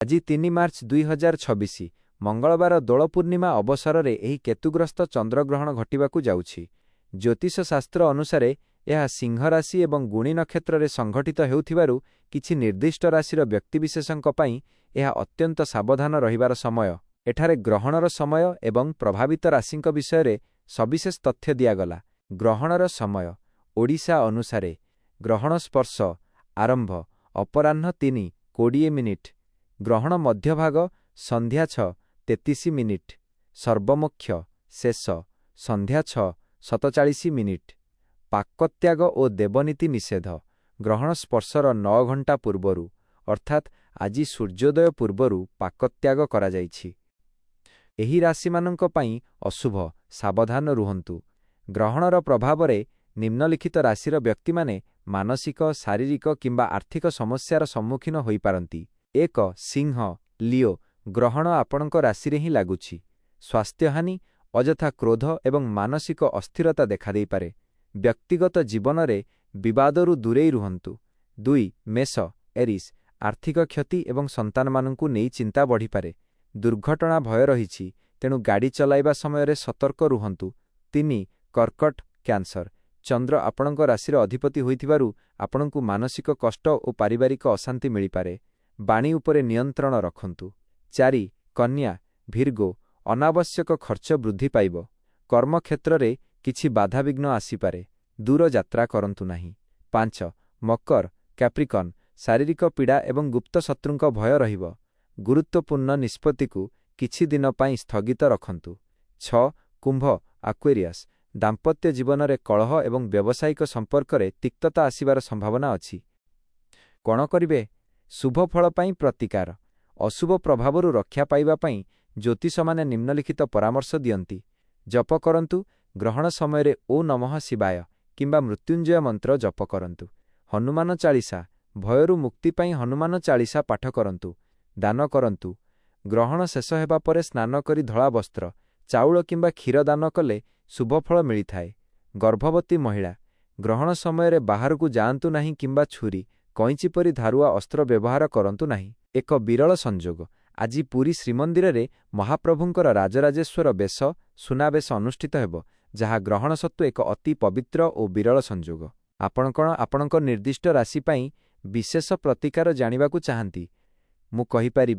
ଆଜି 3 ମାର୍ଚ୍ଚ 2026 ମଙ୍ଗଳବାର ଦୋଳ ପୂର୍ଣ୍ଣିମା ଅବସରରେ ଏହି କେତୁଗ୍ରସ୍ତ ଚନ୍ଦ୍ରଗ୍ରହଣ ଘଟିବାକୁ ଯାଉଛି। ଜ୍ୟୋତିଷ ଶାସ୍ତ୍ର ଅନୁସାରେ ଏହା ସିଂହ ରାଶି ଏବଂ ଗୁଣି ନକ୍ଷତ୍ରରେ ସଂଘଟିତ ହେଉଥିବାରୁ କିଛି ନିର୍ଦ୍ଦିଷ୍ଟ ରାଶିର ବ୍ୟକ୍ତିବିଶେଷଙ୍କ ପାଇଁ ଏହା ଅତ୍ୟନ୍ତ ସାବଧାନ ରହିବାର ସମୟ। ଏଠାରେ ଗ୍ରହଣର ସମୟ ଏବଂ ପ୍ରଭାବିତ ରାଶିଙ୍କ ବିଷୟରେ ସବିଶେଷ ତଥ୍ୟ ଦିଆଗଲା। ଗ୍ରହଣର ସମୟ ଓଡ଼ିଶା ଅନୁସାରେ ଗ୍ରହଣ ସ୍ପର୍ଶ ଆରମ୍ଭ ଅପରାହ୍ନ 3:20। ଗ୍ରହଣ ମଧ୍ୟଭାଗ ସନ୍ଧ୍ୟା 6:33। ସର୍ବମୋକ୍ଷ ଶେଷ ସନ୍ଧ୍ୟା 6:47। ପାକତ୍ୟାଗ ଓ ଦେବନୀତି ନିଷେଧ ଗ୍ରହଣ ସ୍ପର୍ଶର 9 ଘଣ୍ଟା ପୂର୍ବରୁ ଅର୍ଥାତ୍ ଆଜି ସୂର୍ଯ୍ୟୋଦୟ ପୂର୍ବରୁ ପାକତ୍ୟାଗ କରାଯାଇଛି। ଏହି ରାଶିମାନଙ୍କ ପାଇଁ ଅଶୁଭ, ସାବଧାନ ରୁହନ୍ତୁ। ଗ୍ରହଣର ପ୍ରଭାବରେ ନିମ୍ନଲିଖିତ ରାଶିର ବ୍ୟକ୍ତିମାନେ ମାନସିକ, ଶାରୀରିକ କିମ୍ବା ଆର୍ଥିକ ସମସ୍ୟାର ସମ୍ମୁଖୀନ ହୋଇପାରନ୍ତି। 1. ସିଂହ ଲିଓ ଗ୍ରହଣ ଆପଣଙ୍କ ରାଶିରେ ହିଁ ଲାଗୁଛି। ସ୍ୱାସ୍ଥ୍ୟହାନି, ଅଯଥା କ୍ରୋଧ ଏବଂ ମାନସିକ ଅସ୍ଥିରତା ଦେଖାଦେଇପାରେ। ବ୍ୟକ୍ତିଗତ ଜୀବନରେ ବିବାଦରୁ ଦୂରେଇ ରୁହନ୍ତୁ। 2. ମେଷ ଏରିସ୍ ଆର୍ଥିକ କ୍ଷତି ଏବଂ ସନ୍ତାନମାନଙ୍କୁ ନେଇ ଚିନ୍ତା ବଢ଼ିପାରେ। ଦୁର୍ଘଟଣା ଭୟ ରହିଛି, ତେଣୁ ଗାଡ଼ି ଚଲାଇବା ସମୟରେ ସତର୍କ ରୁହନ୍ତୁ। 3. କର୍କଟ କ୍ୟାନ୍ସର ଚନ୍ଦ୍ର ଆପଣଙ୍କ ରାଶିର ଅଧିପତି ହୋଇଥିବାରୁ ଆପଣଙ୍କୁ ମାନସିକ କଷ୍ଟ ଓ ପାରିବାରିକ ଅଶାନ୍ତି ମିଳିପାରେ। ବାଣୀ ଉପରେ ନିୟନ୍ତ୍ରଣ ରଖନ୍ତୁ। 4. କନ୍ୟା ଭିର୍ଗୋ ଅନାବଶ୍ୟକ ଖର୍ଚ୍ଚ ବୃଦ୍ଧି ପାଇବ। କର୍ମକ୍ଷେତ୍ରରେ କିଛି ବାଧାବିଘ୍ନ ଆସିପାରେ, ଦୂର ଯାତ୍ରା କରନ୍ତୁ ନାହିଁ। 5. ମକର କ୍ୟାପ୍ରିକନ୍ ଶାରୀରିକ ପୀଡ଼ା ଏବଂ ଗୁପ୍ତ ଶତ୍ରୁଙ୍କ ଭୟ ରହିବ। ଗୁରୁତ୍ୱପୂର୍ଣ୍ଣ ନିଷ୍ପତ୍ତିକୁ କିଛି ଦିନ ପାଇଁ ସ୍ଥଗିତ ରଖନ୍ତୁ। 6. କୁମ୍ଭ ଆକ୍ୱେରିୟସ୍ ଦାମ୍ପତ୍ୟ ଜୀବନରେ କଳହ ଏବଂ ବ୍ୟବସାୟିକ ସମ୍ପର୍କରେ ତିକ୍ତତା ଆସିବାର ସମ୍ଭାବନା ଅଛି। କ'ଣ କରିବେ? ଶୁଭ ଫଳ ପାଇଁ ପ୍ରତିକାର। ଅଶୁଭ ପ୍ରଭାବରୁ ରକ୍ଷା ପାଇବା ପାଇଁ ଜ୍ୟୋତିଷମାନେ ନିମ୍ନଲିଖିତ ପରାମର୍ଶ ଦିଅନ୍ତି। ଜପ କରନ୍ତୁ। ଗ୍ରହଣ ସମୟରେ ଓ ନମଃ ଶିବାୟ କିମ୍ବା ମୃତ୍ୟୁଞ୍ଜୟ ମନ୍ତ୍ର ଜପ କରନ୍ତୁ। ହନୁମାନ ଚାଳିଶା ଭୟରୁ ମୁକ୍ତି ପାଇଁ ହନୁମାନ ଚାଳିଶା ପାଠ କରନ୍ତୁ। ଦାନ କରନ୍ତୁ। ଗ୍ରହଣ ଶେଷ ହେବା ପରେ ସ୍ନାନ କରି ଧଳା ବସ୍ତ୍ର, ଚାଉଳ କିମ୍ବା କ୍ଷୀର ଦାନ କଲେ ଶୁଭଫଳ ମିଳିଥାଏ। ଗର୍ଭବତୀ ମହିଳା ଗ୍ରହଣ ସମୟରେ ବାହାରକୁ ଯାଆନ୍ତୁ ନାହିଁ କିମ୍ବା ଛୁରୀ, କଇଁଚି ପରି ଧାରୁଆ ଅସ୍ତ୍ର ବ୍ୟବହାର କରନ୍ତୁ ନାହିଁ। ଏକ ବିରଳ ସଂଯୋଗ ଆଜି ପୁରୀ ଶ୍ରୀମନ୍ଦିରରେ ମହାପ୍ରଭୁଙ୍କର ରାଜରାଜେଶ୍ୱର ବେଶ ସୁନାବେଶ ଅନୁଷ୍ଠିତ ହେବ, ଯାହା ଗ୍ରହଣ ସତ୍ତ୍ୱେ ଏକ ଅତି ପବିତ୍ର ଓ ବିରଳ ସଂଯୋଗ। ଆପଣ କ'ଣ ଆପଣଙ୍କ ନିର୍ଦ୍ଦିଷ୍ଟ ରାଶି ପାଇଁ ବିଶେଷ ପ୍ରତିକାର ଜାଣିବାକୁ ଚାହାନ୍ତି? ମୁଁ କହିପାରିବି।